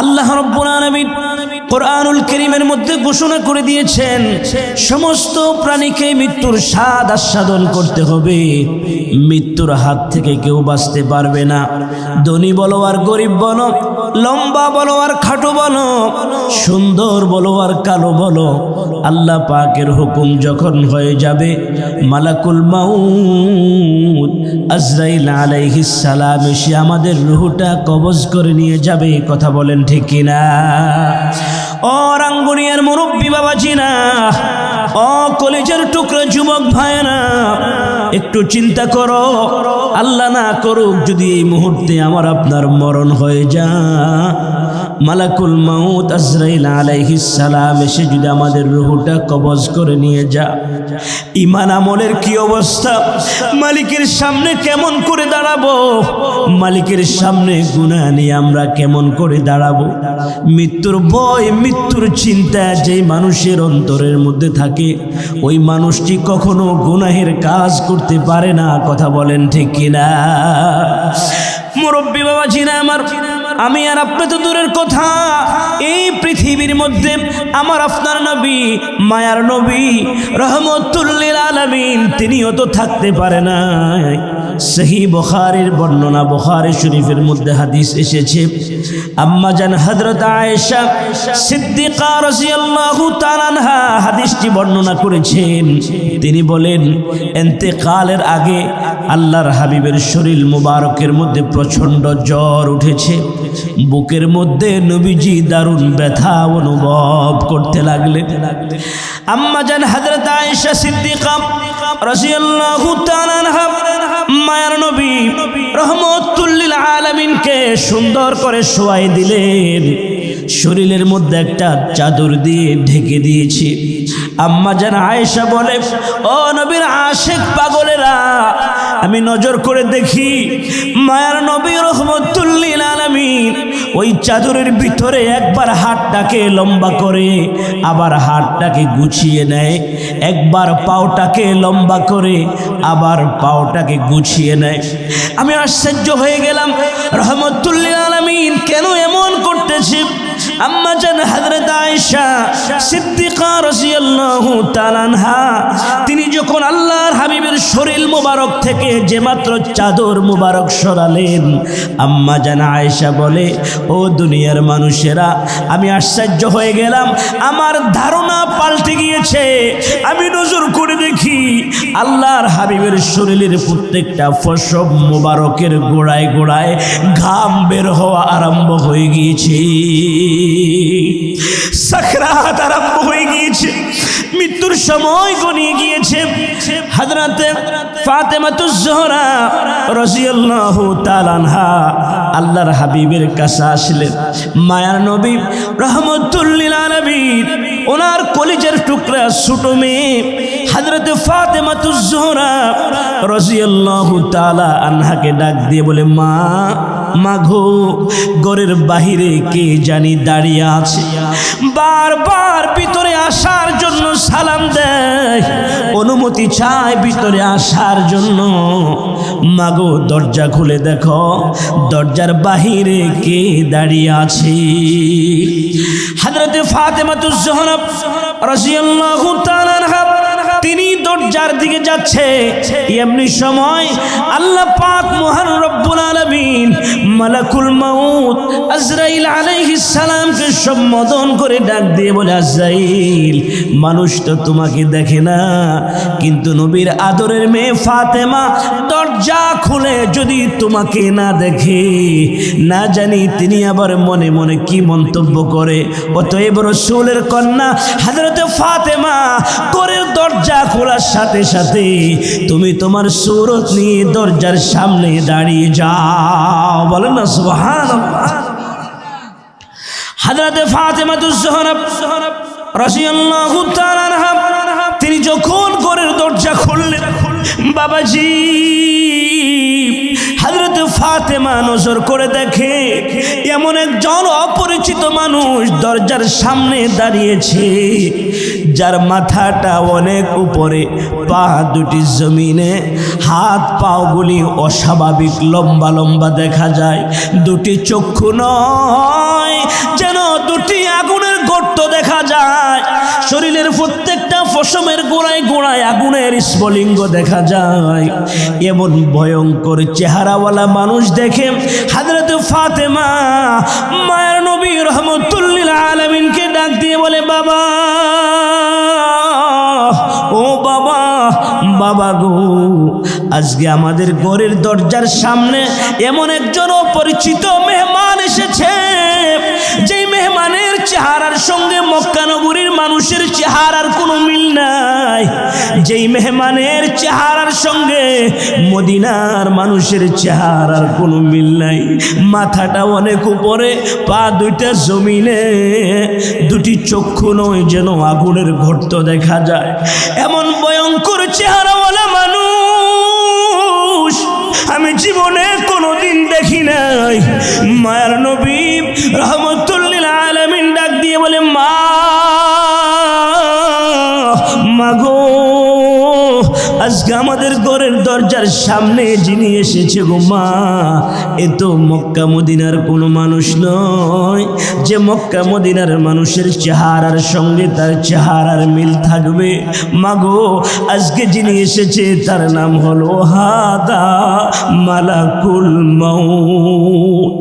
আল্লাহ রাব্বুল আলামিন কোরআনুল কারীমের মধ্যে ঘোষণা করে দিয়েছেন সমস্ত প্রাণীকে মৃত্যুর স্বাদ আস্বাদন করতে হবে। মৃত্যুর হাত থেকে কেউ বাঁচতে পারবে না। ধনী বলো আর গরিব বলো, লম্বা বলো আর খাটো বলো, সুন্দর বলো আর কালো বলো, আল্লাহ পাকের হুকুম যখন হয়ে যাবে মালাকুল মাউত আজরাইল আলাইহিস সালাম এসে আমাদের রূহটা কবজ করে নিয়ে যাবে। কথা বলেন ঠিক কিনা? ও রাঙ্গুনিয়ার মুরব্বী বাবাজিনা, ও কলেজের টুকরো যুবক ভাইরা, একটু চিন্তা করো। আল্লাহ না করুক যদি এই মুহূর্তে আমার আপনার মরণ হয়ে যায়, মালাকুল মাউত আজরাইল আলাইহিস সালাম এসে যদি আমাদের রূহটা কবজ করে নিয়ে যা, ঈমান আমলের কি অবস্থা? মালিকের সামনে কেমন করে দাঁড়াবো? মালিকের সামনে গুনাহ নিয়ে আমরা কেমন করে দাঁড়াবো? মৃত্যুর ভয়, মৃত্যুর চিন্তা যে মানুষের অন্তরের মধ্যে থাকে, ওই মানুষটি কখনো গুনাহের কাজ করতে পারে না। কথা বলেন ঠিক কিনা? মুরব্বী বাবাজিরা আমার, আমি আর আপনি তো দূরের কথা, এই পৃথিবীর মধ্যে আমার আপনার নবী, মায়ার নবী রহমতুল লিল আলামিন, তিনিও তো থাকতে পারে না। সহিহ বুখারীর বর্ণনা, বুখারী শরীফের মধ্যে হাদিস এসেছে, আম্মা জান হযরত আয়েশা সিদ্দিকা রাদিয়াল্লাহু তাআলা আনহা হাদিসটি বর্ণনা করেছেন। তিনি বলেন, ইন্তেকালের আগে আল্লাহর হাবিবের শরীর মুবারকের মধ্যে প্রচন্ড জ্বর উঠেছে। বুকের মধ্যে নবীজি দারুণ ব্যথা অনুভব করতে লাগলেন। আম্মা জান হযরত আয়েশা সিদ্দিকা রাদিয়াল্লাহু তাআলা আনহা মায়ার নবী রহমতুল লিল আলামিনকে সুন্দর করে শোয়াই দিলেন। শরীরের মধ্যে একটা চাদর দিয়ে ঢেকে দিয়েছে। আম্মা জান আয়েশা বলে, ও নবীর আশিক পাগলেরা, আমি নজর করে দেখি মায়ার নবী রহমতুল লিল আলামিন ওই চাদরের ভিতরে একবার হাতটাকে লম্বা করে, আবার হাতটাকে গুছিয়ে নেয়, একবার পাওটাকে লম্বা করে, আবার পাওটাকে গুছিয়ে নেয়। আমি আশ্চর্য হয়ে গেলাম, রহমতুল লিল আলামিন কেন এমন করতেছে? আম্মা জান হযরত আয়েশা সিদ্দিকা রাদিয়াল্লাহু তাআলা আনহা তিনি যখন আল্লাহর হাবিবের শরীর মোবারক থেকে যে মাত্র চাদর মোবারক সরালেন, আম্মা জান আয়েশা বলে, ও দুনিয়ার মানুষেরা, আমি আশ্চর্য হয়ে গেলাম, আমার ধারণা পাল্টে গিয়েছে। আমি নজর করে দেখি আল্লাহর হাবিবের শরীরের প্রত্যেকটা ফসব মোবারকের গোড়ায় গোড়ায় ঘাম বের হওয়া আরম্ভ হয়ে গিয়েছে। সাকরাত আরম্ভ হয়ে গিয়েছে, মৃত্যুর সময় গনিয়ে গিয়েছে। হযরতে ফাতেমাতুজ জোহরা রাদিয়াল্লাহু তাআলা আনহা আল্লাহর হাবিবের কাছে আসলেন। মায়ার নবী রহমতুল লিল আলামিন ওনার কলিজার টুকরা ছোট মেয়ে হযরতে ফাতেমাতুজ জোহরা রাদিয়াল্লাহু তাআলা আনহাকে ডাক দিয়ে বলে, মা, মাগো, ঘরের বাহিরে কে জানি দাঁড়িয়ে আছে, বারবার ভিতরে আসার জন্য সালাম দেয়, অনুমতি চায় ভিতরে আসার জন্য। মাগো, দরজা খুলে দেখো দরজার বাহিরে কে দাঁড়িয়ে আছে। হযরতে ফাতেমাতুজ জোহরা রাদিয়াল্লাহু তাআলা আনহা তিনি দরজার দিকে যাচ্ছে, এমনি সময় আল্লাহ পাক মহান রব্বুল আলামিন মালাকুল মাউত আজরাইল আলাইহিস সালামকে সম্বোধন করে ডাক দিয়ে বলে, আজরাইল, মানুষ তো তোমাকে দেখে না, কিন্তু নবীর আদরের মেয়ে ফাতেমা দরজা খুলে যদি তোমাকে না দেখে, না জানি তিনি আবার মনে মনে কি মন্তব্য করে। অতএব রাসূলের কন্যা হযরতে ফাতেমা ঘরের দরজা খোলার সাথে সাথে তুমি তোমার সুরত নিয়ে দরজার সামনে দাঁড়িয়ে যাও। বলেন না সুবহানাল্লাহ। হযরতে ফাতেমাতুজ জোহরা রাদিয়াল্লাহু তাআলা আনহা তিনি যখন ঘরের দরজা খুললেন, বাবাজি, হযরতে ফাতেমা নজর করে দেখে এমন একজন অপরিচিত মানুষ দরজার সামনে দাঁড়িয়েছে, যার মাথাটা অনেক উপরে, পা দুটি জমিনে, হাত পাগুলি অস্বাভাবিক লম্বা লম্বা দেখা যায়, দুটি চক্ষু নয় শরীরের প্রত্যেকটা পশমের গোড়ায় গোড়ায় আগুনের স্ফুলিঙ্গ দেখা যায়। এমন ভয়ঙ্কর চেহারাওয়ালা মানুষ দেখে হযরত ফাতেমা মায়ের নবী রাহমাতুল লিল আলামিনকে ডাক দিয়ে বলে, বাবা, ও বাবা, বাবা গো, আজকে আমাদের ঘরের দরজার সামনে এমন একজন অপরিচিত মেহমান এসেছে, যেই মেহমানের চেহারার সঙ্গে মক্কা নগরীর মানুষের চেহারার কোনো মিল নাই, যেই মেহমানের চেহারার সঙ্গে মদিনার মানুষের চেহারার কোনো মিল নাই। মাথাটা অনেক উপরে, পা দুইটা জমিনে, দুটি চক্ষু নয় যেন আগুনের গর্ত দেখা যায়। এমন ভয়ঙ্কর চেহারাওয়ালা মানুষ আমি জীবনে কোনোদিন দেখি নাই। মায়ের নবী রাহমাতুল লিল আলামিন ডাক দিয়ে বলে, মা গো, আজকে আমাদের ঘরের দরজার সামনে যিনি এসেছে গো মা, এ তো মক্কা মদিনার কোনো মানুষ নয় যে মক্কা মদিনার মানুষের চেহারার সঙ্গে তার চেহারার মিল থাকবে। মা গো, আজকে যিনি এসেছে তার নাম হলো হাদা মালাকুল মাউত,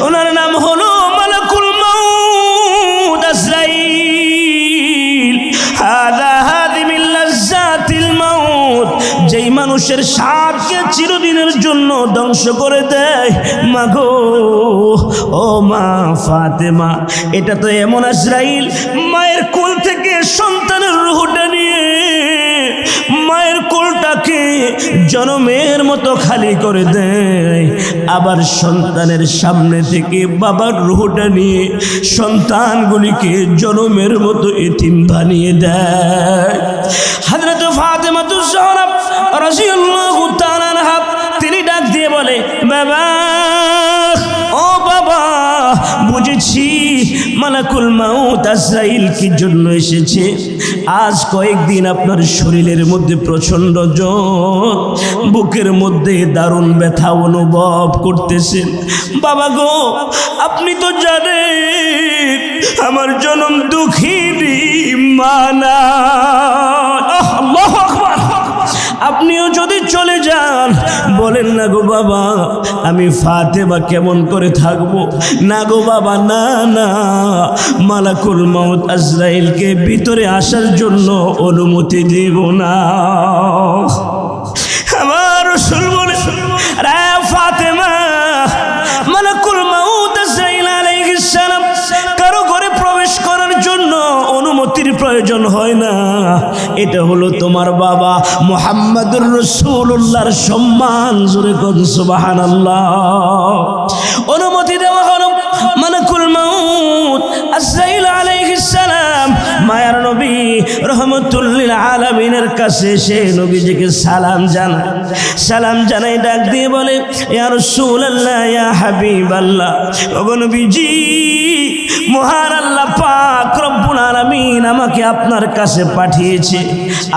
ওনার নাম হলো মালাকুল মাউত আজরাইল। হাদা হাদিমিল লাজ্জাতিল মাউত, যেই মানুষের স্বাদকে চিরদিনের জন্য ধ্বংস করে দেয়। মা গো, ও মা ফাতেমা, এটা তো এমন আজরাইল মায়ের কোল থেকে সন্তানের রূহটা নিয়ে মায়ের কোলটাকে জনমের মতো খালি করে দেয়, আবার সন্তানের সামনে থেকে বাবার রূহটা নিয়ে সন্তানগুলিকে জনমের মতো এতিম বানিয়ে দেয়। হযরত ফাতেমাতুজ জহরা রাদিয়াল্লাহু তাআলা আনহা তিনি ডাক দিয়ে বলে, বাবা, ও বাবা, বুঝেছি মালাকুল মাউত আজরাইল কি জন্য এসেছে। আজ কয়েকদিন আপনার শরীরের মধ্যে প্রচন্ড জ্বর, বুকের মধ্যে দারুণ ব্যথা অনুভব করতেছেন। বাবা গো, আপনি তো জানেন আমার জনম দুঃখিনী মানা। আল্লাহু আকবার। আপনিও যদি চলে যান, বলেন না গো বাবা, আমি ফাতেমা কেমন করে থাকবো? না গো বাবা, না না, মালাকুল মাউত আজরাইলকে ভিতরে আসার জন্য অনুমতি দেব না। আমার রাসূল বলে, রে ফাতেমা, মালাকুল মাউত আজরাইল আলাইহিস সালাম কারো ঘরে প্রবেশ করার জন্য অনুমতির প্রয়োজন হয় না। এটা হলো তোমার বাবা মুহাম্মদুর রাসূলুল্লাহর সম্মান। জোরে কোন সুবহানাল্লাহ। অনুমতি দেওয়া হলো। মালাকুল মাউত আজরাইল আলাইহিস সালাম মায়ার নবী রাহমাতুল লিল আলামিনের কাছে এসে নবীজিকে সালাম জানাই ডাক দিয়ে বলে, ইয়া রাসূলুল্লাহ, ইয়া হাবিবাল্লাহ, ওগো নবীজি, মহান আল্লাহ পাক রব্বুল আলামিন আমাকে আপনার কাছে পাঠিয়েছে।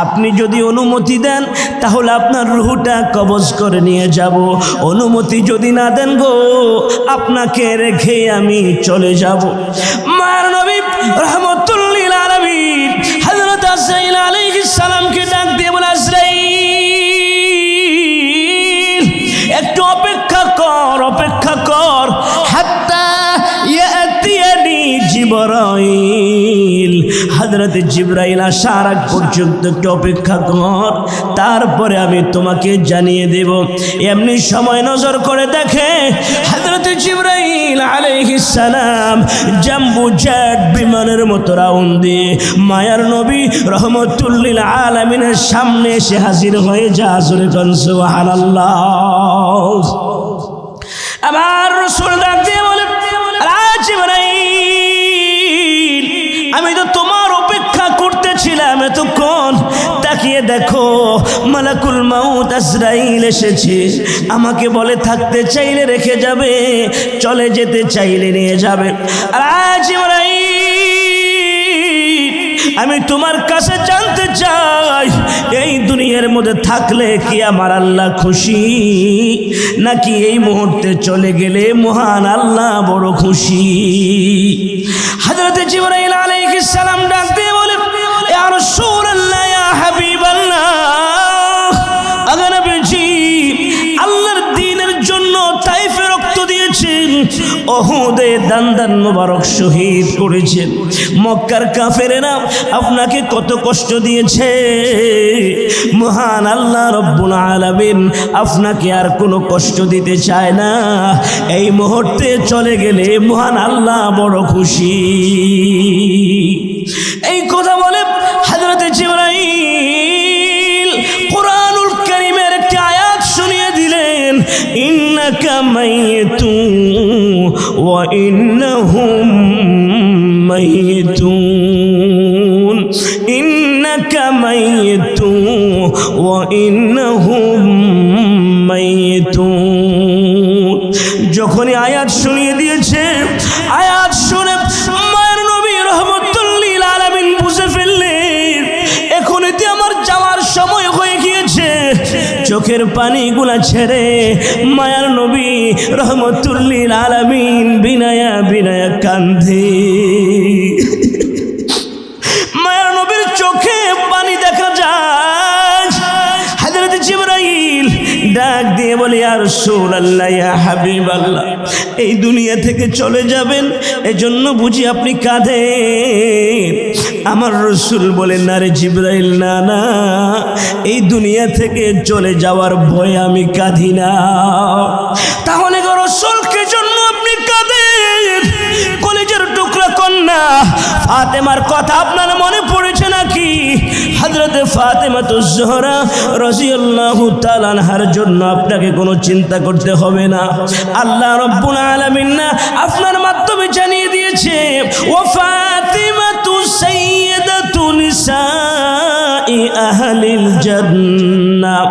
আপনি যদি অনুমতি দেন তাহলে আপনার রূহটা কবজ করে নিয়ে যাব। অনুমতি যদি না দেন গো, আপনাকে রেখে আমি চলে যাব। মায়ের নবী রাহমাতুল লিল আলামিন হযরত আজরাইল আলাইহিস সালামকে ডাক দিয়ে বলে, আজরাইল, একটু অপেক্ষা কর, হাত্তা ইয়াতিয়ানি জিবরাইল। হযরত জিবরাইল আসার আগ পর্যন্ত একটু অপেক্ষা কর, তারপরে আমি তোমাকে জানিয়ে দেব। এমনি সময় নজর করে দেখে হযরত জিবরাইল আলাইহিস সালাম জাম্বু জেট বিমানের মতো রাউন্ড দিয়ে মায়ার নবী রাহমাতুল লিল আলামিনের সামনে এসে হাজির হয়ে যায়। সুবহানাল্লাহ। আমার রাসূল ডাক দিয়ে বলে, জিবরাইল, আমি তো তোমার অপেক্ষা করতেছিলাম এতক্ষণ, তাকিয়ে দেখো মালাকুল মাউত আজরাইল এসেছে। আমাকে বলে থাকতে চাইলে রেখে যাবে, চলে যেতে চাইলে নিয়ে যাবে। জিবরাইল, আমি তোমার কাছে জানতে চাই, এই দুনিয়ার মধ্যে থাকলে কি আমার আল্লাহ খুশি, নাকি এই মুহূর্তে চলে গেলে মহান আল্লাহ বড় খুশি? হযরত জিবরাইল আলাইহিস সালাম ডাক দিয়ে বলে, রাসূলুল্লাহ ইয়া হাবিবাল্লাহ, আগে নবীজি আল্লাহর দ্বীনের জন্য তাইফে রক্ত দিয়েছেন, উহুদে দান মোবারক শহীদ করেছেন, মক্কার কাফেরেরা আপনাকে কত কষ্ট দিয়েছে, মহান আল্লাহ রব্বুল আলামিন আপনাকে আর কোনো কষ্ট দিতে চায় না। এই মুহূর্তে চলে গেলে মহান আল্লাহ বড় খুশি। এই কথা বলে হযরত জিবরাইল কুরআনুল কারীমের একটি আয়াত শুনিয়ে দিলেন, ইন্নাকা মাইয়িতুন ওয়া ইন্নাহুম মাইয়িতুন, ইন্নাকা মাইয়িতুন ওয়া ইন্নাহুম মাইয়িতুন। যখনই আয়াত শুনিয়ে দিয়েছে, আয়াত শুনে মায়ের নবী রাহমাতুল লিল আলামিন বুঝে ফেললেন এখনই আমার যাওয়ার সময় হয়ে গিয়েছে। চোখের পানিগুলা ছেড়ে মায়ার নবী রাহমাতুল লিল আলামিন বিনায়া বিনায়া কান্দে। মায়ার নবীর চোখে পানি দেখা যায়। হযরত জিবরাইল ডাক দিয়ে বলে, ইয়া রাসূলুল্লাহ ইয়া হাবিবাল্লাহ, এই দুনিয়া থেকে চলে যাবেন এজন্য বুঝি আপনি কাঁদেন? আমার রাসূল বলেন, না রে জিবরাইল, না না, এই দুনিয়া থেকে চলে যাওয়ার ভয়ে আমি কাঁদি না। তাহলে গো রাসূলকে জন্য আপনি কাঁদেন? কলিজার টুকরা কন্যা ফাতেমার কথা আপনার মনে পড়েছে নাকি? হযরত ফাতেমাতুজ জোহরা রাদিয়াল্লাহু তাআলা আনহার জন্য আপনাকে কোনো চিন্তা করতে হবে না। আল্লাহ রাব্বুল আলামিন না আপনার মাধ্যমে জানিয়ে দিয়েছে, ওয়া ফাতিমাতু সাইয়্যিদাতু নিসাই আহলিল জান্নাহ।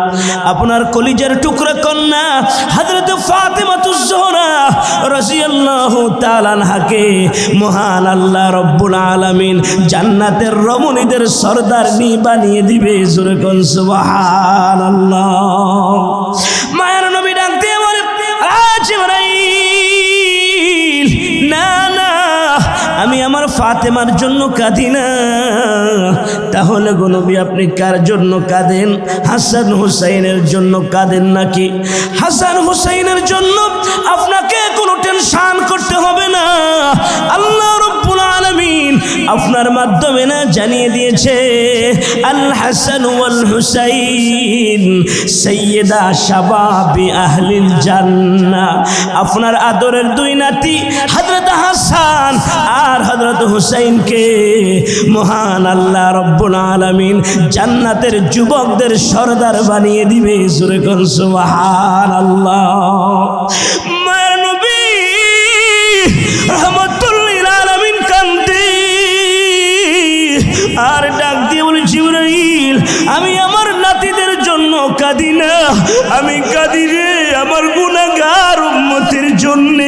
আপনার কলিজার টুকরা কন্যা হযরত ফাতিমাতুজ জোহরা রাদিয়াল্লাহু তাআলা আনহাকে মহান আল্লাহ রাব্বুল আলামিন জান্নাতের রমণীদের সরদারনি বানিয়ে দিবে। জোরে কোন সুবহানাল্লাহ। মায়ের নবী ডাক দিয়ে বলে, জিবরাইল, না না, আমি আমার ফাতেমার জন্য কাঁদি না। তাহলে গো নবী আপনি কার জন্য কাঁদেন? হাসান হুসাইনের জন্য কাঁদেন নাকি? হাসান হুসাইনের জন্য আপনাকে কোনো টেনশন করতে হবে না। আল্লাহ রাব্বুল আলামিন আপনার মাধ্যমে না জানিয়ে দিয়েছে, আল হাসান ওয়াল হুসাইন সাইয়্যিদা শাবাবি আহলিল জান্নাহ। আপনার আদরের দুই নাতি হযরত হাসান আর হযরত হুসাইনকে মহান আল্লাহ রাব্বুল আলামিন জান্নাতের যুবকদের সরদার বানিয়ে দিবে। জোরে কোন সুবহানাল্লাহ। মায়ের নবী রাহমাতুল লিল আলামিন কান্দে আর ডাক দিয়ে বলে, জিবরাইল, আমি আমার নাতিদের জন্য কাঁদি না, আমি কাঁদি রে আমার গুনাহগার উম্মতের জন্য।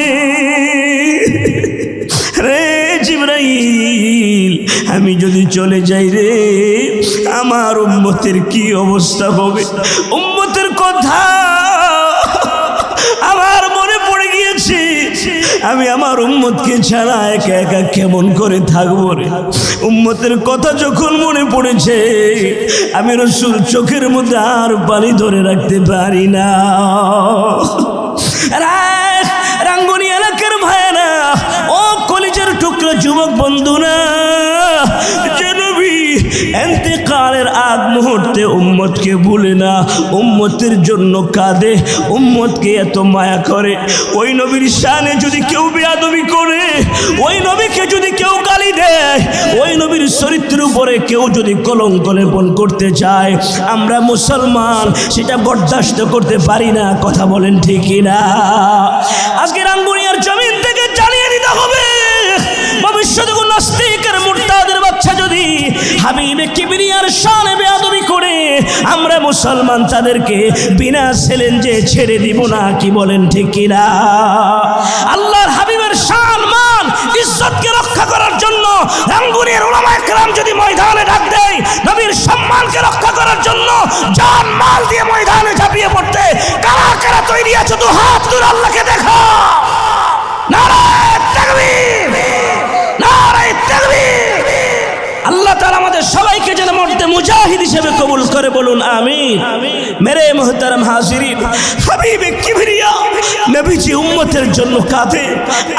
রে জিবরাইল, আমি যদি চলে যাই রে আমার উম্মতের কি অবস্থা হবে? উম্মতের কথা আমার মনে পড়ে গিয়েছে। আমি আমার উম্মতকে ছাড়া একা একা কেমন করে থাকবো রে? উম্মতের কথা যখন মনে পড়েছে আমি রাসূল চোখের মধ্যে আর পানি ধরে রাখতে পারি না। রাঙ্গুনি এলাকার ভাইয়েরা, ও কলিজার টুকরা যুবক বন্ধুরা, যে নবী ইন্তেকালের আগ মুহূর্তে উম্মতকে ভুলে না, উম্মতের জন্য কাঁদে, উম্মতকে এত মায়া করে, ওই নবীর শানে যদি কেউ বেয়াদবি করে, ওই নবীকে যদি কেউ গালি দেয়, ওই নবীর চরিত্রের উপরে কেউ যদি কলঙ্ক লেপন করতে চায়, আমরা মুসলমান সেটা বরদাস্ত করতে পারি না। কথা বলেন ঠিক না? আজকে রাঙ্গুনিয়ার জমিন থেকে জানিয়ে দিতে হবে, ভবিষ্যতে কোন নাস্তিকের মুরতাদের বাচ্চা যদি হাবিবে কিবরিয়ার শানে বেয়াদবি করে, আমরা মুসলমান তাদেরকে বিনা চ্যালেঞ্জে ছেড়ে দিব না। কি বলেন ঠিক না? আল্লাহর হাবিবের শান মান ইজ্জতকে রক্ষা করার জন্য রাঙ্গুনিয়ার উলামায়ে কেরাম যদি ময়দানে ডাক দেয়, নবীর সম্মানকে রক্ষা করার জন্য জান মাল দিয়ে ময়দানে ঝাঁপিয়ে পড়তে কারা কারা তৈরি আছে? তো হাত তুলে আল্লাহকে দেখা। নারায়ে তাকবীর, নারায়ে তাকবীর। আল্লাহ তাআলা আমাদের সবাইকে যেন মুজাহিদ হিসেবে কবুল করে বলুন আমিন। মেরে মুহতারাম হাজিরিন, হাবিবে কিবরিয়া নবীজি উম্মতের জন্য কাঁদে,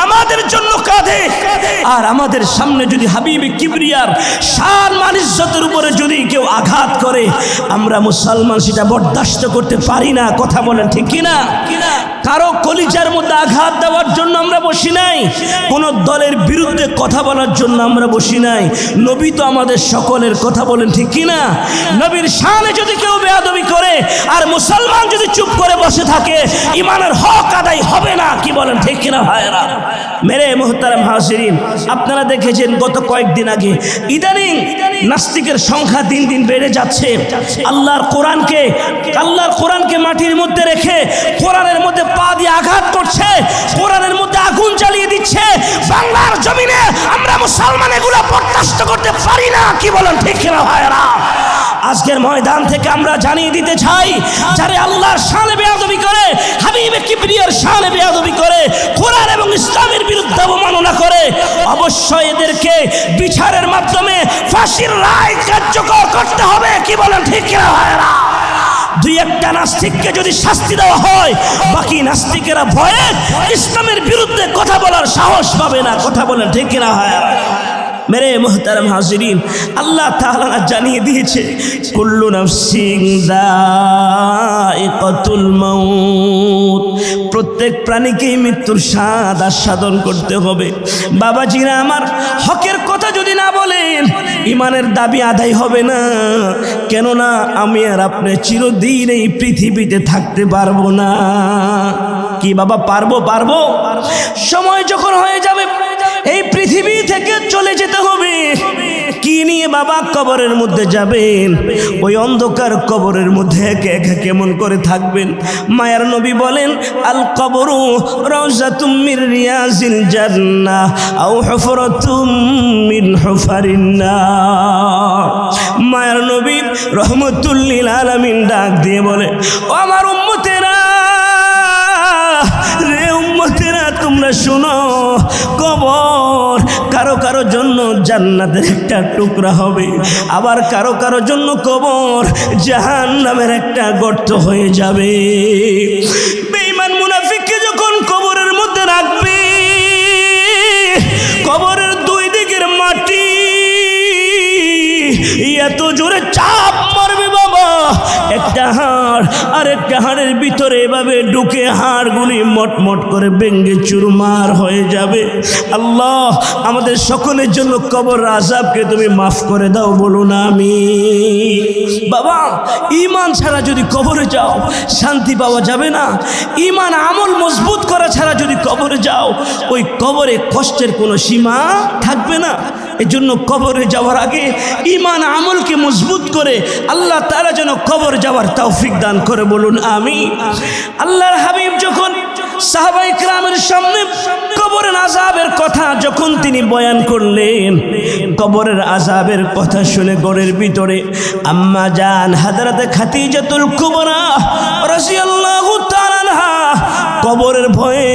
আমাদের জন্য কাঁদে। আর আমাদের সামনে যদি হাবিবে কিবরিয়ার শান মান ইজ্জতের উপরে যদি কেউ আঘাত করে, আমরা মুসলমান সেটা বরদাস্ত করতে পারি না। কথা বলেন ঠিক কিনা? কারো কলিজার মধ্যে আঘাত দেওয়ার জন্য আমরা বসি নাই, কোন দলের বিরুদ্ধে কথা বলার জন্য আমরা বসি নাই। নবী তো আমাদের সকলের। কথা বলেন ঠিক কিনা? নবীর শানে যদি কেউ বেয়াদবি করে আর মুসলমান যদি চুপ করে বসে থাকে, ইমানের হক আদায় হবে না। কি বলেন ঠিক কিনা ভাইরা? মেরে মুহতারাম হাজিরিন, আপনারা দেখেছেন গত কয়েকদিন আগে ইদানিং নাস্তিকের সংখ্যা দিন দিন বেড়ে যাচ্ছে। আল্লাহর কোরআনকে মাটির মধ্যে রেখে কোরআনের মধ্যে পা দিয়ে আঘাত করছে, কোরআনের মধ্যে আগুন জ্বালিয়ে দিচ্ছে। বাংলার জমিনে আমরা মুসলমান এগুলো বরদাস্ত করতে পারি না। কি বলেন ঠিক কিনা ভাইরা? আজকের ময়দান থেকে আমরা জানিয়ে দিতে চাই, যারা আল্লাহর শানে বেয়াদবি করে, হাবিবে কিবরিয়ার শানে বেয়াদবি করে, কোরআন এবং ইসলামের বিরুদ্ধে অবমাননা করে, অবশ্যই এদেরকে বিচারের মাধ্যমে ফাঁসির রায় কার্যকর করতে হবে। কি বলেন ঠিক কিনা ভাইরা? দুই একটা নাস্তিককে যদি শাস্তি দেওয়া হয়, বাকি নাস্তিকেরা ভয়ে ইসলামের বিরুদ্ধে কথা বলার সাহস পাবে না। কথা বলেন ঠিক কিনা ভাইরা? মেরে মুহতারাম হাজিরিন, আল্লাহ তাআলা জানিয়ে দিয়েছে কুল্লু নাফসিন যায়িকাতুল মাউত, প্রত্যেক প্রাণীকেই মৃত্যুর স্বাদ আস্বাদন করতে হবে। বাবাজিরা আমার, হকের কথা যদি না বলেন, ইমানের দাবি আদায় হবে না। কেননা আমি আর আপনি চিরদিন এই পৃথিবীতে থাকতে পারবো না। কি বাবা পারবো? সময় যখন হয়ে যাবে এই পৃথিবী থেকে চলে যেতে হবে। কি নিয়ে বাবা কবরের মধ্যে যাবেন? ওই অন্ধকার কবরের মধ্যে একা একা কেমন করে থাকবেন? মায়ার নবী বলেন, আল কবরু রাউজাতুম মির রিয়াজিল জান্নাহ আও হুফরাতুম মিন হুফারিন নার। মায়ার নবী রহমাতুল লিল আলামিন ডাক দিয়ে বলে, ও আমার উম্মতেরা, রে উম্মতেরা, তোমরা শোনো, কবর কারো কারো জন্য জান্নাতের একটা টুকরা হবে, আবার কারো কারো জন্য কবর জাহান্নামের একটা গর্ত হয়ে যাবে। বেঈমান মুনাফিককে যখন কবরের মধ্যে রাখবে, কবরের দুই দিকের মাটি এত জোরে চাপ মারবে বাবা, একটা হাড় আর একটা হাড়ের ভিতরে এভাবে ঢুকে হাড়গুলি মটমট করে ভেঙে চুরমার হয়ে যাবে। আল্লাহ আমাদের সকলের জন্য কবর আযাবকে তুমি মাফ করে দাও, বলুন আমিন। বাবা, ঈমান ছাড়া যদি কবরে যাও শান্তি পাওয়া যাবে না। ঈমান আমল মজবুত করা ছাড়া যদি কবরে যাও, ওই কবরে কষ্টের কোনো সীমা থাকবে না। এজন্য কবরে যাওয়ার আগে ঈমান আমলকে মজবুত করে আল্লাহ তাআলা যেন কবর যাওয়ার তৌফিক দান করে, বলুন আমিন। আল্লাহর হাবিব যখন সাহাবায়ে কেরামের সামনে কবরের আযাবের কথা যখন তিনি বয়ান করলেন, কবরের আযাবের কথা শুনে ঘরের ভিতরে আম্মা জান হযরত খাদিজাতুল কুবরা রাদিয়াল্লাহু তাআলা আনহা কবরের ভয়ে,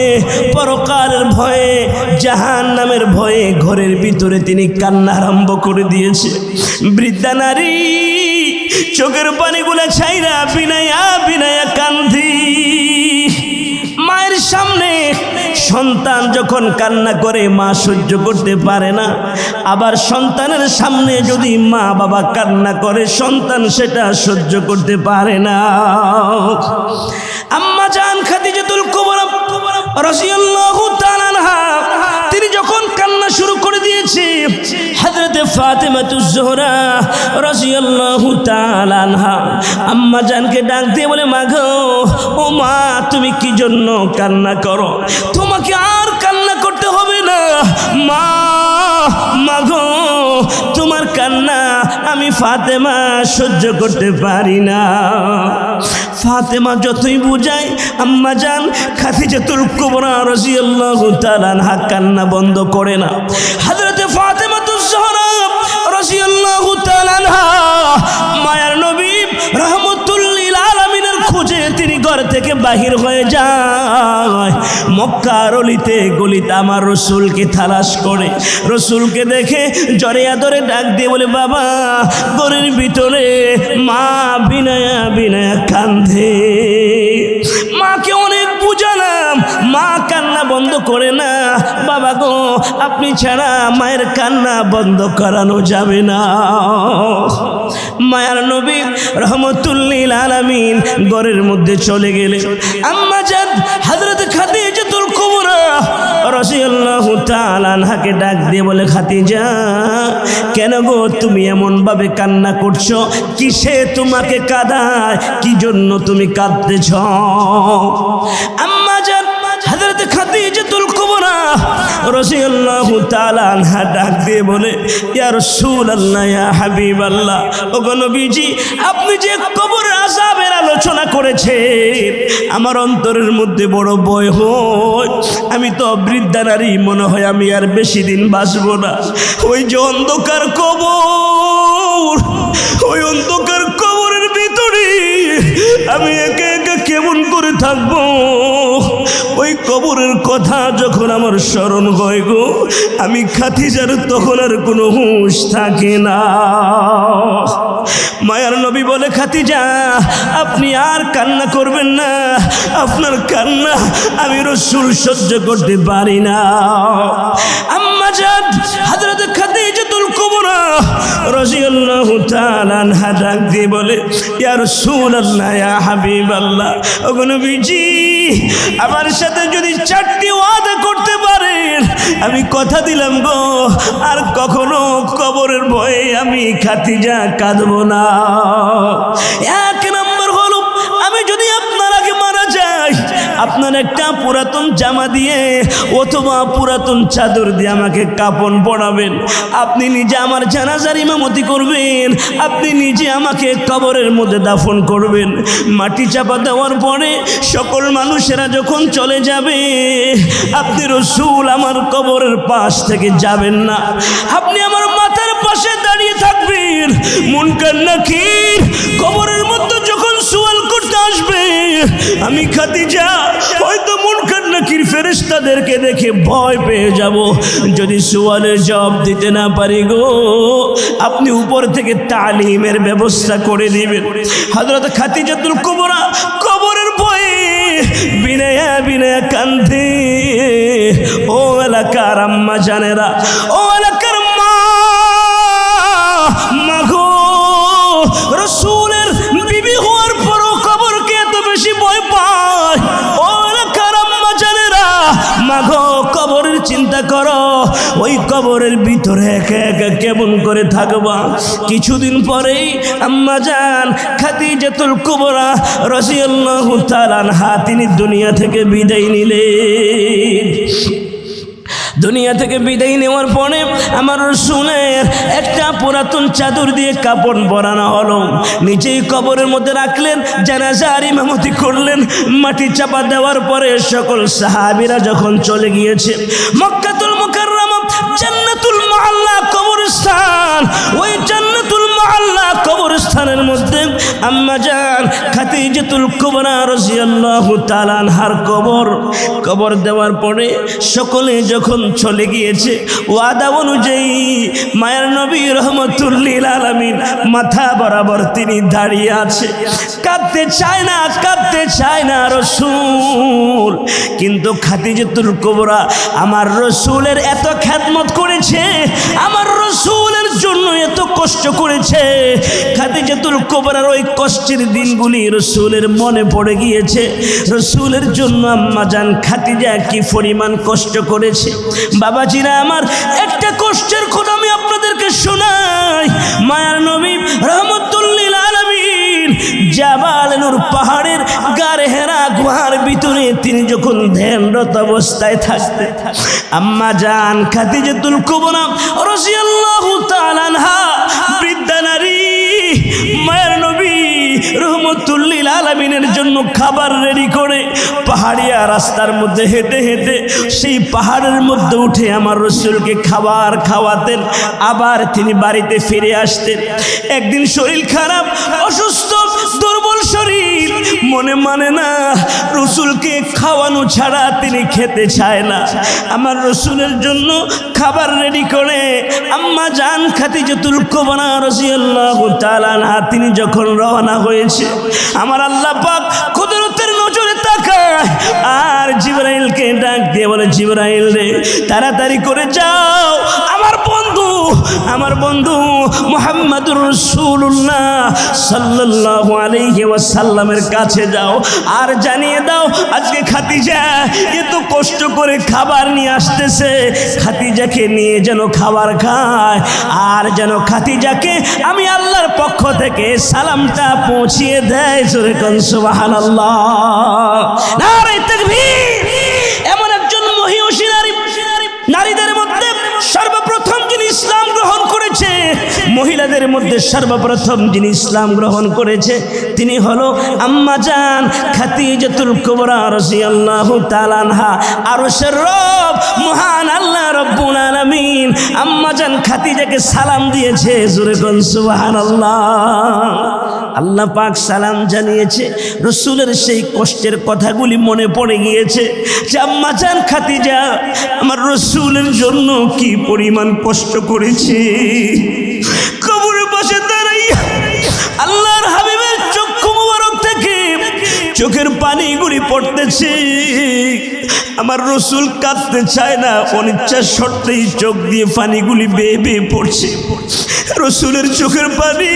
পরকালের ভয়ে, জাহান্নামের ভয়ে ঘরের ভিতরে তিনি কান্না আরম্ভ করে দিয়েছে। বৃদ্ধা নারী চোখের পানিগুলা ছাইরা বিনায়া কান্দি। মায়ের সামনে সন্তান যখন কান্না করে মা সহ্য করতে পারে না, আবার সন্তানের সামনে যদি মা বাবা কান্না করে সন্তান সেটা সহ্য করতে পারে না। আম্মা জান খাদিজাতুল কুবরা রাদিয়াল্লাহু তাআলা আনহা তিনি যখন কান্না শুরু করে দিয়েছে, হযরত ফাতেমাতুজ জোহরা রাদিয়াল্লাহু তাআলা আনহা আম্মা জানকে ডাক দিয়ে বলে, মা গো, ও মা, তুমি কি জন্য কান্না করো? তোমাকে আর কান্না করতে হবে না। মা গো, তোমার কান্না আমি ফাতেমা সহ্য করতে পারি না। ফাতেমা যতই বুঝায়, আম্মা জান খাদিজাতুল কুবরা রাদিয়াল্লাহু তাআলা আনহা কান্না বন্ধ করে না। হযরত ফাতেমাতুজ জোহরা রাদিয়াল্লাহু তাআলা আনহা মায়ার নবী রাহমাতুল লিল আলামিনের খোঁজে তিনি ঘর থেকে বাহির হয়ে যায়। মক্কার অলিতে গলিতে আমার রসুলকে তালাশ করে, রসুলকে দেখে জড়িয়ে ধরে ডাক দিয়ে বলে, বাবা, ঘরের ভিতরে মা বিনায়া বিনায়া কান্দে। মাকে অনেক বুঝালাম, মা কান্না বন্ধ করে না। বাবা গো, আপনি ছাড়া মায়ের কান্না বন্ধ করানো যাবে না। মায়ার নবী রহমতুল্লিল আলামিন ঘরের মধ্যে চলে গেলেন। আম্মা জান হযরত খাদিজাতুল কুবরা রাদিয়াল্লাহু তাআলা আনহাকে ডাক দিয়ে বলে, খাদিজা, কেন গো তুমি এমন ভাবে কান্না করছো? কিসে তোমাকে কাঁদায়? কি জন্য তুমি কাঁদতেছ? আম্মা জান হযরত খাদিজাতুল কুবরা রাদিয়াল্লাহু তাআলা আনহা ডাক দিয়ে বলে, ইয়া রাসূলুল্লাহ, ইয়া হাবিবাল্লাহ, ওগো নবীজি, আপনি যে কবরের আযাবের আলোচনা করেছেন, আমার অন্তরের মধ্যে বড় ভয় হয়। আমি তো বৃদ্ধা নারী, মনে হয় আমি আর বেশি দিন বাঁচব না। ওই যে অন্ধকার কবর, ওই অন্ধকার কবরের ভিতরে আমি একা একা কেমন করে থাকবো? ওই কবরের কথা যখন আমার স্মরণ হয় গো, আমি খাদিজার তখন আর কোনো হুঁশ থাকে না। মায়ার নবী বলে, খাদিজা, আপনি আর কান্না করবেন না, আপনার কান্না আমি রাসূল সহ্য করতে পারি না। আম্মা জান হযরত খাদিজাতুল কুবরা রাদিয়াল্লাহু তাআলা আনহা ডাক দিয়ে বলে, ইয়া রাসূলুল্লাহ, ইয়া হাবিবাল্লাহ, ওগো নবীজি, আমার সাথে যদি 4টি ওয়াদা করতে পারেন, আমি কথা দিলাম গো, আর কখনো কবরের ভয়ে আমি খাদিজা কাঁদবো না। এক নম্বর হলো, আমি যদি আপনার আগে মারা যাই, আপনার একটা পুরাতন জামা দিয়ে অথবা পুরাতন চাদর দিয়ে আমাকে কাফন পরাবেন। আপনি নিজে আমার জানাজার ইমামতি করবেন, আপনি নিজে আমাকে কবরের মধ্যে দাফন করবেন। মাটি চাপা দেওয়ার পরে সকল মানুষেরা যখন চলে যাবে, আপনি রাসূল আমার কবরের পাশ থেকে যাবেন না, আপনি আমার মাথার পাশে দাঁড়িয়ে থাকবেন। মুনকার নাকির কবরের মধ্যে যখন সওয়াল করতে আসবে, আমি খাদিজা হয়তো মুনকার নাকির ফেরেশতাদেরকে দেখে ভয় পেয়ে যাব। যদি সওয়ালের জবাব দিতে না পারি গো, আপনি উপর থেকে তালিমের ব্যবস্থা করে দিবেন। হযরত খাদিজাতুল কুবরা কবরের ভয়ে বিনয়া বিনয়া কান্দে। ও এলাকার আম্মা জানেরা, ও এলাকার মা, মাগো, রাসূলের বিবি হওয়ার পরও কবরকে এত বেশি ভয় পায়। ও এলাকার আম্মা জানেরা, মাগো, কবরের চিন্তা করো, ওই কবরের ভিতরে একা একা কেমন করে থাকবা? কিছুদিন পরেই আম্মা জান খাদিজাতুল কুবরা রাদিয়াল্লাহু তাআলা আনহা তিনি দুনিয়া থেকে বিদায় নিলেন। দুনিয়া থেকে বিদায় নেওয়ার পরে আমার রাসূলের একটা পুরাতন চাদর দিয়ে কাফন পরানো হলো, নিজেই কবরের মধ্যে রাখলেন, জানাজার ইমামতি করলেন। মাটি চাপা দেওয়ার পরে সকল সাহাবীরা যখন চলে গিয়েছে, মক্কাতুল মুকাররমা জান্নাতুল মুআল্লা কবরস্থান, ওই জান্নাতুল মুআল্লা কবরস্থানের মধ্যে আম্মা জান খাদিজাতুল কুবরা রাদিয়াল্লাহু তাআলা আনহার কবর দেওয়ার পরে সকলে যখন চলে গিয়েছে, ওয়াদা অনুযায়ী মায়ের নবী রহমতুল্লিল আলামিন মাথা বরাবর তিনি দাঁড়িয়ে আছে, কাঁদতে চায় না রাসূল। কিন্তু খাদিজাতুল কুবরা আমার রাসূলের এত খেদমত করেছে, আমার রাসূলের জন্য এত কষ্ট করেছে, খাদিজাতুল কুবরার ওই কষ্টের দিনগুলি রাসূলের মনে পড়ে গিয়েছে। রাসূলের জন্য আম্মা জান খাদিজা কি পরিমাণ কষ্ট করেছে। বাবাজিরা আমার, একটা কষ্টের কথা আমি আপনাদেরকে শোনাই। মায়ার নবী রহমতুল্লিল আলামিন জাবাল নূর পাহাড়ের গারে হেরা গুহার ভিতরে তিনি যখন ধ্যানরত অবস্থায় থাকতেন, আম্মা জান খাদিজাতুল কুবরা রাদিয়াল্লাহু তাআলা আনহা বৃদ্ধা নারী মায়ের নবী রহমতুল্লিল আলামিনের জন্য খাবার রেডি করে পাহাড়িয়া রাস্তার মধ্যে হেঁটে হেঁটে সেই পাহাড়ের মধ্যে উঠে আমার রাসূলকে খাবার খাওয়াতেন, আবার তিনি বাড়িতে ফিরে আসতেন। একদিন শরীর খারাপ, অসুস্থ, দুর্বল শরীর, মনে মানে না, রসুলকে খাওয়ানো ছাড়া তিনি খেতে চায় না। আমার রসুলের জন্য খাবার রেডি করে আম্মা জান খাদিজাতুল কুবরা রাদিয়াল্লাহু তাআলা আনহা তিনি যখন রওনা হয়েছে, আমার আল্লাহ পাক কুদরতের নজরে তাকায় আর জিবরাইলকে ডাক দিয়ে বলে, জিবরাইল রে, তাড়াতাড়ি করে যাও আমার বন্ধু মুহাম্মদুর রাসূলুল্লাহ সাল্লাল্লাহু আলাইহি ওয়াসাল্লামের কাছে যাও আর জানিয়ে দাও আজকে খাদিজা এত কষ্ট করে খাবার নিয়ে আসতেছে, খাদিজাকে নিয়ে যেন খাবার খায় আর যেন খাদিজাকে আমি আল্লাহর পক্ষ থেকে সালামটা পৌঁছিয়ে দেয়। জোরে কোন সুবহানাল্লাহ, নারে তাকবীর। এমন একজন মহিয়সী নারীদের মধ্যে সর্বপ্রথম যিনি ইসলাম গ্রহণ করেছে, মহিলাদের মধ্যে সর্বপ্রথম যিনি ইসলাম গ্রহণ করেছে তিনি হলো আম্মা জান খাদিজাতুল কুবরা রাদিয়াল্লাহু তাআলা আনহা। আরশের রব মহান আল্লাহ রব্বুল আলামিন আম্মা জান খাদিজাকে সালাম দিয়েছে। জোরে কোন সুবহানাল্লাহ। আল্লাহ পাক সালাম জানিয়েছে, রসুলের সেই কষ্টের কথাগুলি মনে পড়ে গিয়েছে যে আম্মা জান খাদিজা আমার রসুলের জন্য কি পরিমাণ কষ্ট করেছে। কবরের পাশে দাঁড়াইয়া আল্লাহর হাবিবের চক্ষু মুবারক থেকে চোখের পানিগুলি পড়তেছে। আমার রসুল কাঁদতে চায় না, অনিচ্ছা সত্ত্বেই চোখ দিয়ে পানিগুলি বেয়ে বেয়ে পড়ছে। রসুলের চোখের পানি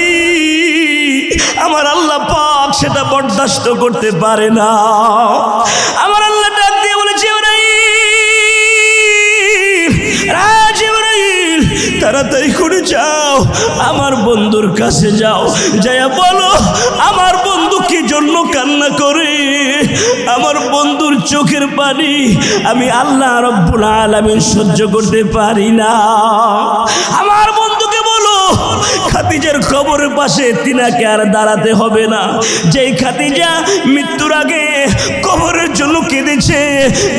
আমার আল্লাহ পাক সেটা বরদাস্ত করতে পারে না। আমার আল্লাহ ডাক দিয়ে বলে, জিবরাইল তাড়াতাড়ি করে যাও, আমার বন্ধুর কাছে যাও, যাইয়া বলো আমার বন্ধু কি জন্য কান্না করে। আমার বন্ধুর চোখের পানি আমি আল্লাহ রব্বুল আলামিন সহ্য করতে পারি না। আমার বন্ধুকে বলো খাদিজার কবরের পাশে তিনাকে আর দাঁড়াতে হবে না। যেই খাদিজা মৃত্যুর আগে কবরের জন্য কেঁদেছে,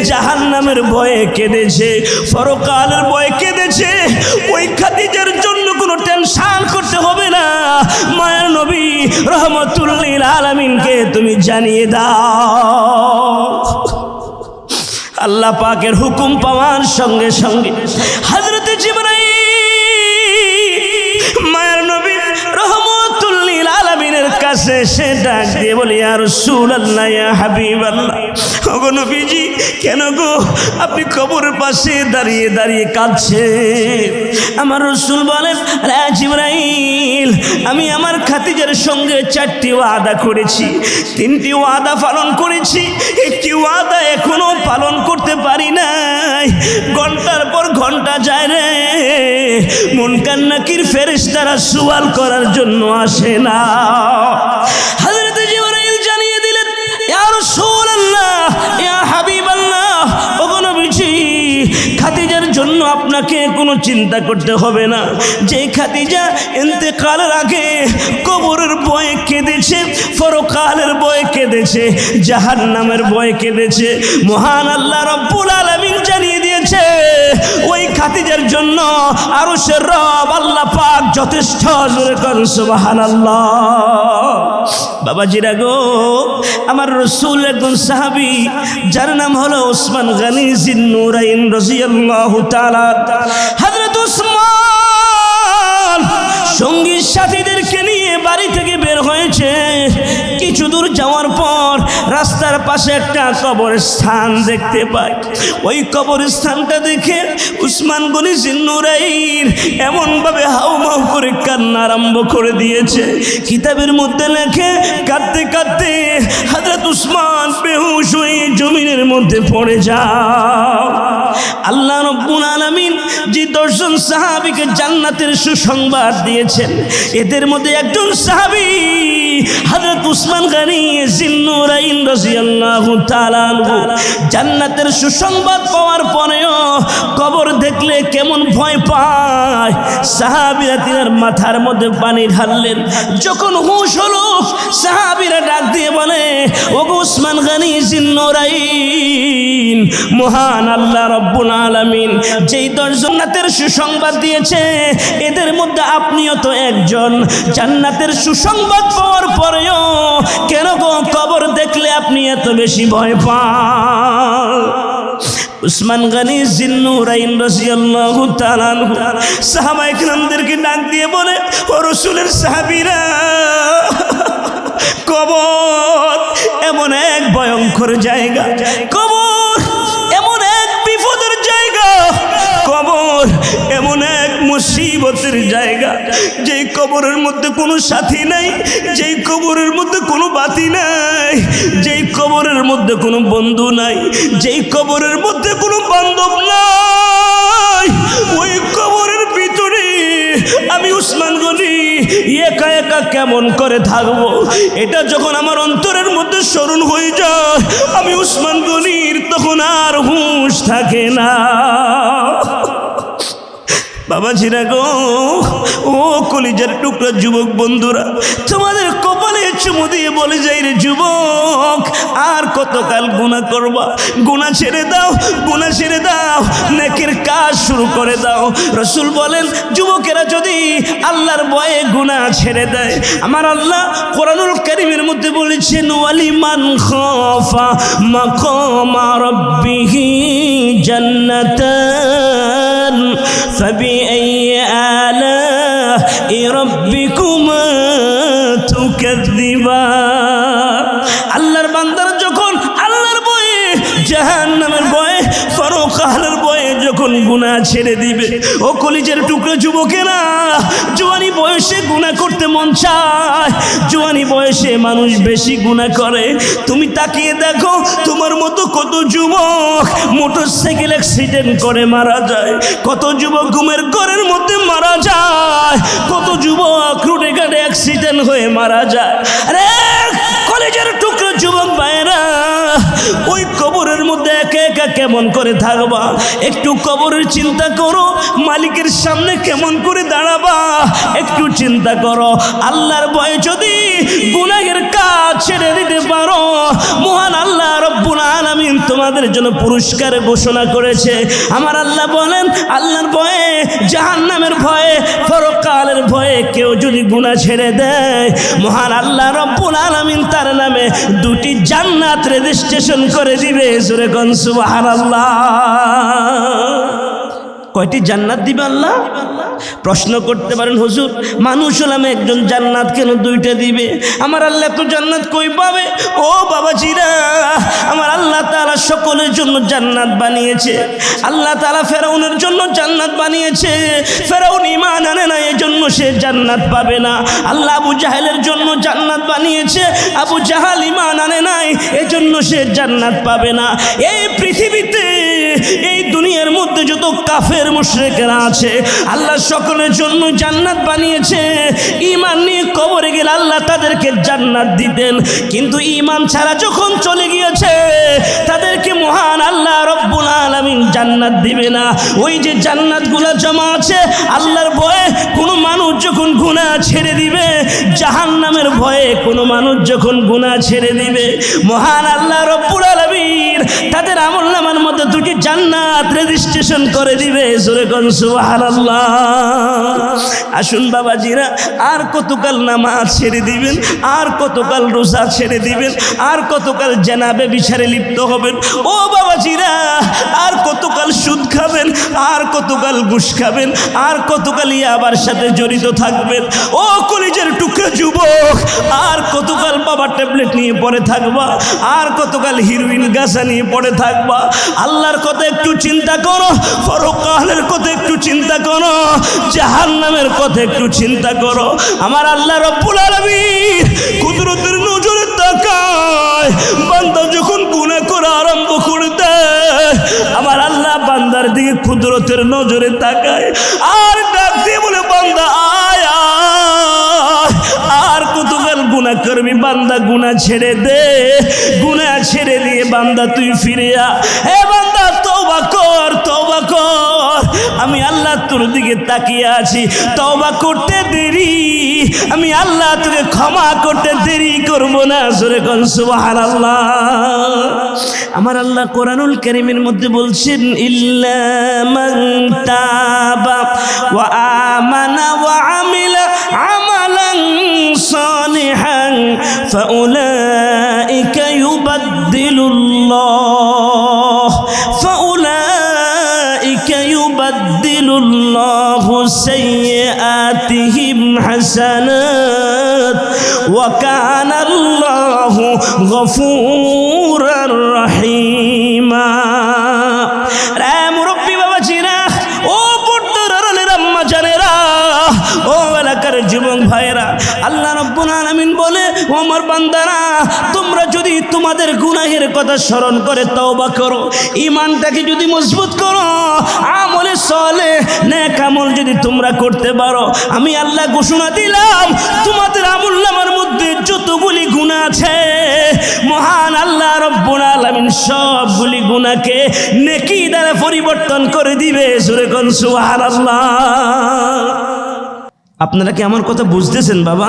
জাহান্নামের ভয়ে কেঁদেছে, পরকালের ভয়ে কেঁদেছে, ওই খাদিজার জন্য কোনো টেনশন করতে হবে না। মায়ের নবী রহমাতুল লিল আলামিনকে তুমি জানিয়ে দাও। আল্লাহ পাকের হুকুম পাওয়ার সঙ্গে সঙ্গে হযরত জিবরাইল মায়ের নবী রহমাতুল লিল আলামিনের কাছে সে ডাক দিয়ে বলে, ইয়া রাসূলুল্লাহ, ইয়া হাবিবাল্লাহ, ওগো নবীজি, কেন গো আপনি কবরের পাশে দাঁড়িয়ে দাঁড়িয়ে কাঁদছেন? আমার রাসূল বলেন, রে জিবরাইল, আমি আমার খাদিজার সঙ্গে 4টি ওয়াদা করেছি, 3টি ওয়াদা পালন করেছি, 1টি ওয়াদা এখনো পালন করতে পারি নাই। ঘন্টার পর ঘন্টা যায় রে, মুনকার নাকির ফেরেশতারা সওয়াল করার জন্য আসে না। হযরত জিবরাইল জানিয়ে দিলেন, ইয়া রাসূলুল্লাহ, ইয়া হাবিবাল্লাহ, ওগো নবীজি, খাদিজার জন্য আপনাকে কোনো চিন্তা করতে হবে না। যে খাদিজা ইন্তেকালের আগে কবরের ভয়ে কেঁদেছে, পরকালের ভয়ে কেঁদেছে, জাহান্নামের ভয়ে কেঁদেছে, মহান আল্লাহ রব্বুল আলামিন জানিয়ে দিয়েছে ওই খাদিজার জন্য আরশের রব আল্লাহ পাক যথেষ্ট। জোরে কোন সুবহানাল্লাহ। বাবাজিরা গো, আমার রসুল একজন সাহাবী যার নাম হলো ওসমান গনি জিন্নুরাইন রাদিয়াল্লাহু তাআলা। হযরত ওসমান সঙ্গী সাথীদেরকে নিয়ে বাড়ি থেকে বের হয়েছে। কিছু দূর যাওয়ার পর রাস্তার পাশে একটা কবরস্থান দেখতে পায়। ওই কবরস্থানটা দেখে ওসমান গনি জিন্নুরাইন এমনভাবে হাউমাউ করে কান্না আরম্ভ করে দিয়েছে। কিতাবের মধ্যে লেখে, কাঁদতে কাঁদতে হযরত ওসমান বেহুশ হয়ে জমিনের মধ্যে পড়ে যায়। আল্লাহ রব্বুল আলামিন যে 10 জন সাহাবীকে জান্নাতের সুসংবাদ দিয়েছেন, এদের মধ্যে একজন সাহাবী হযরত ওসমান গনি জিন্নুরাইন রাদিয়াল্লাহু তাআলা আনহু। জান্নাতের সুসংবাদ পাওয়ার পরেও কবর দেখলে কেমন ভয় পায়। সাহাবীরা তিনার মাথার মধ্যে পানি ঢাললেন। যখন হুঁশ হলো, সাহাবীরা ডাক দিয়ে বলে, ওগো ওসমান গনি জিন্নুরাইন, মহান আল্লাহ রব্বুল আলামিন যেই 10 জান্নাতের সুসংবাদ দিয়েছে, এদের মধ্যে আপনিও তো একজন। জান্নাতের সুসংবাদ পাওয়ার পরেও কেন গো কবর দেখলে আপনি এত বেশি ভয় পান? উসমান গনি জিন্নুরাইন রাদিয়াল্লাহু তাআলা আনহু সাহাবায়ে কিরামদেরকে ডাক দিয়ে বলে, ও রাসূলের সাহাবীরা, কবর এমন এক ভয়ঙ্কর জায়গা, কবর এমন এক বিপদের জায়গা, কবর এমন এক মুসিবতের জায়গা, যেই কবরের মধ্যে কোনো সাথী নাই, যেই কবরের মধ্যে কোনো বাতি নাই, যেই কবরের মধ্যে কোনো বন্ধু নাই, যেই কবরের মধ্যে কোনো বান্ধব নাই, ওই কবরের ভিতরে আমি উসমান গনি একা একা কেমন করে থাকবো? এটা যখন আমার অন্তরের মধ্যে স্মরণ হয়ে যায়, আমি উসমান গনির তখন আর হুঁশ থাকে না। বাবাজিরা গো, ও কলিজার টুকরা যুবক বন্ধুরা, তোমাদের কপালে চুমু দিয়ে বলে যাই রে যুবক, আর কতকাল গুনাহ করবা? গুনাহ ছেড়ে দাও, গুনাহ ছেড়ে দাও, নেকের কাজ শুরু করে দাও। রাসূল বলেন, যুবকেরা যদি আল্লাহর ভয়ে গুনাহ ছেড়ে দেয়, আমার আল্লাহ কোরআনুল কারীমের মধ্যে বলেছেন, ওয়ালিমান খাফা মাকামা রাব্বিহি জান্নাতান فبأي آلاء ربكما تكذبان। আল্লাহর বান্দারা যখন আল্লাহর ভয়ে, জাহান্নামের ভয়ে, পরকালের ভয়ে যখন গুনাহ ছেড়ে দিবে, ও কলিজার টুকরো যুবকেরা, জওয়ানি বয়সে গুনাহ করতে মন চায়, জওয়ানি বয়সে মানুষ বেশি গুনাহ করে। তুমি তাকিয়ে দেখো, তোমার মতো কত যুবক মোটরসাইকেল অ্যাক্সিডেন্ট করে মারা যায়, কত যুবক ঘুমের ঘরের মধ্যে মারা যায়, কত যুবক রোডে ঘাটে অ্যাক্সিডেন্ট হয়ে মারা যায়। আরে কলেজের টুকরো যুবক ভাইরা, ওই কবরের মধ্যে একা একা কেমন করে থাকবা? একটু কবরের চিন্তা করো, মালিকের সামনে কেমন করে দাঁড়াবা একটু চিন্তা করো। আল্লাহর ভয়ে যদি গুনাহের কাজ ছেড়ে দিতে পারো, মহান আল্লাহ রব্বুল আলামিন তোমাদের জন্য পুরস্কার ঘোষণা করেছে। আমার আল্লাহ বলেন, আল্লাহর ভয়ে, জাহান্নামের ভয়ে, পরকালের ভয়ে কেউ যদি গুনাহ ছেড়ে দেয়, মহান আল্লাহ রব্বুল আলামিন তার নামে 2টি জান্নাত রেজিস্ট্রেশন করে দিবে। জোরে কোন সুবহানাল্লাহ। কয়টি জান্নাত দিবে আল্লাহ? প্রশ্ন করতে পারেন, হুজুর মানুষ হলাম একজন, জান্নাত কেন 2টা দিবে? আমার আল্লাহ তো জান্নাত কই পাবে? ও বাবাজিরা, আমার আল্লাহ তাআলা সকলের জন্য জান্নাত বানিয়েছে। আল্লাহ তাআলা ফেরাউনের জন্য জান্নাত বানিয়েছে, ফেরাউন ঈমান আনে না, এজন্য সে জান্নাত পাবে না। আল্লাহ আবু জাহেলের জন্য জান্নাত বানিয়েছে, আবু জাহাল ঈমান আনে নাই, এজন্য সে জান্নাত পাবে না। এই পৃথিবীতে, এই দুনিয়ার মধ্যে যত কাফের মুশরিকরা আছে, আল্লাহ সকলের জন্য জান্নাত বানিয়েছে। ঈমান নিয়ে কবরে গেলে আল্লাহ তাদেরকে জান্নাত দিতেন, কিন্তু ঈমান ছাড়া যখন চলে গিয়েছে, তাদেরকে মহান আল্লাহ রব্বুল আলামিন জান্নাত দিবে না। ওই যে জান্নাতগুলো জমা আছে, আল্লাহর ভয়ে কোনো মানুষ যখন গুনাহ ছেড়ে দিবে, জাহান্নামের ভয়ে কোনো মানুষ যখন গুনাহ ছেড়ে দিবে, মহান আল্লাহ রব্বুল আলামিন তাদের আমলনামার মধ্যে 2টি জান্নাত রেজিস্ট্রেশন করে দিবে। জোরে কোন সুবহানাল্লাহ। আসুন বাবাজিরা, আর কতকাল নামাজ ছেড়ে দিবেন, আর কতকাল রোজা ছেড়ে দিবেন, আর কতকাল জেনাবে বিচারে লিপ্ত হবেন? ও বাবাজিরা, আর কতকাল সুদ খাবেন, আর কতকাল ঘুষ খাবেন, আর কতকাল ইয়াবার সাথে জড়িত থাকবেন? ও কলিজার টুকরা যুবক, আর কতকাল বাবা ট্যাবলেট নিয়ে পড়ে থাকবা, আর কতকাল হিরোইন গাছা নিয়ে পড়ে থাকবা? আল্লাহর কথা একটু চিন্তা করো, পরকালের কথা একটু চিন্তা করো, জাহান্নামের কথা একটু চিন্তা করো। আমার আল্লাহ রব্বুল আলামিন কুদরতের নজরে তাকায়, বান্দা যখন গুনাহ করা আরম্ভ করে দেয়, আমার আল্লাহ বান্দার দিকে কুদরতের নজরে তাকায় আর ডাক দিয়ে বলে, বান্দা আয় আয়। আর কতকাল গুনাহ করবি বান্দা? গুনাহ ছেড়ে দে, গুনাহ ছেড়ে দিয়ে বান্দা তুই ফিরে আ। হে বান্দা, তওবা কর, তওবা কর। আমি আল্লাহ তোর দিকে তাকিয়ে আছি, তওবা করতে দেরি, আমি আল্লাহ তোকে ক্ষমা করতে দেরি করব না। জোরে কোন সুবহানাল্লাহ। আমার আল্লাহ কোরআনুল কারীমের মধ্যে বলছেন, ইল্লা মান তাবা ওয়া আমানা ওয়া আমিলা আমালান সালিহান فأولئك يبدل الله سيئاتهم حسنات وكان الله غفورا رحيما মুরব্বী বাবাজিরা ও পর্দার আম্মা জানেরা ও এলাকার যুবক ভাইরা আল্লাহ রাব্বুল আলামিন বলে ও আমার বান্দারা তোমরা যদি তোমাদের গুনাহের কথা স্মরণ করে তওবা করো ঈমানটাকে যদি মজবুত করো আমলে সালেহ নেক আমল যদি তোমরা করতে পারো আমি আল্লাহ ঘোষণা দিলাম তোমাদের আমলনামার মধ্যে যতগুলি গুনাহ আছে মহান আল্লাহ রাব্বুল আলামিন সবগুলি গুনাহকে নেকি দ্বারা পরিবর্তন করে দিবে জোরে কোন সুবহানাল্লাহ আপনারা কি আমার কথা বুঝতেছেন বাবা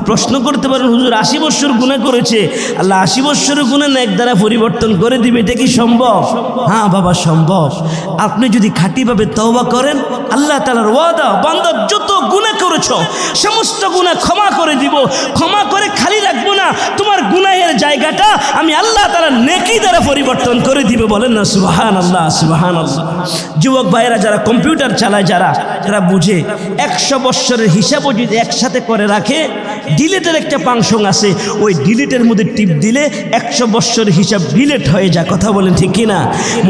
প্রশ্ন করতে পারেন হুজুর 80 বছর গুনাহ করেছে আল্লাহ 80 বছরের গুনাহ নেক দ্বারা পরিবর্তন করে দিবে এটা কি সম্ভব হ্যাঁ বাবা সম্ভব আপনি যদি খাঁটিভাবে তওবা করেন আল্লাহ তাআলার ওয়াদা বান্দা যত গুনাহ করেছো সমস্ত গুনাহ ক্ষমা করে দিব ক্ষমা করে খালি রাখবো না তোমার গুনাহের জায়গাটা আমি আল্লাহ তাআলা নেকি দ্বারা পরিবর্তন করে দিব বলেন না সুবহানাল্লাহ সুবহানাল্লাহ যুবক ভাইরা যারা কম্পিউটার চালায় যারা বুঝে 100 বছরের হিসাবও যদি একসাথে করে রাখে ডিলিটের একটা ফাংশন আছে ওই ডিলিটের মধ্যে টিপ দিলে 100 বছরের হিসাব ডিলিট হয়ে যায় কথা বলেন ঠিক কিনা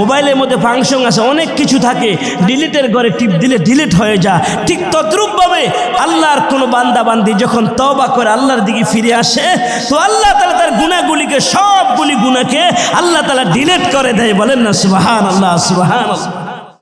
মোবাইলের মধ্যে ফাংশন আছে অনেক কিছু থাকে ডিলিটের ঘরে টিপ দিলে ডিলিট হয়ে যায় ঠিক তদ্রূপভাবে আল্লাহর কোনো বান্দা বান্দি যখন তওবা করে আল্লাহর দিকে ফিরে আসে তো আল্লাহ তাআলা তার গুনাহগুলিকে সবগুলি গুনাহকে আল্লাহ তাআলা ডিলিট করে দেয় বলেন না সুবহানাল্লাহ সুবহানাল্লাহ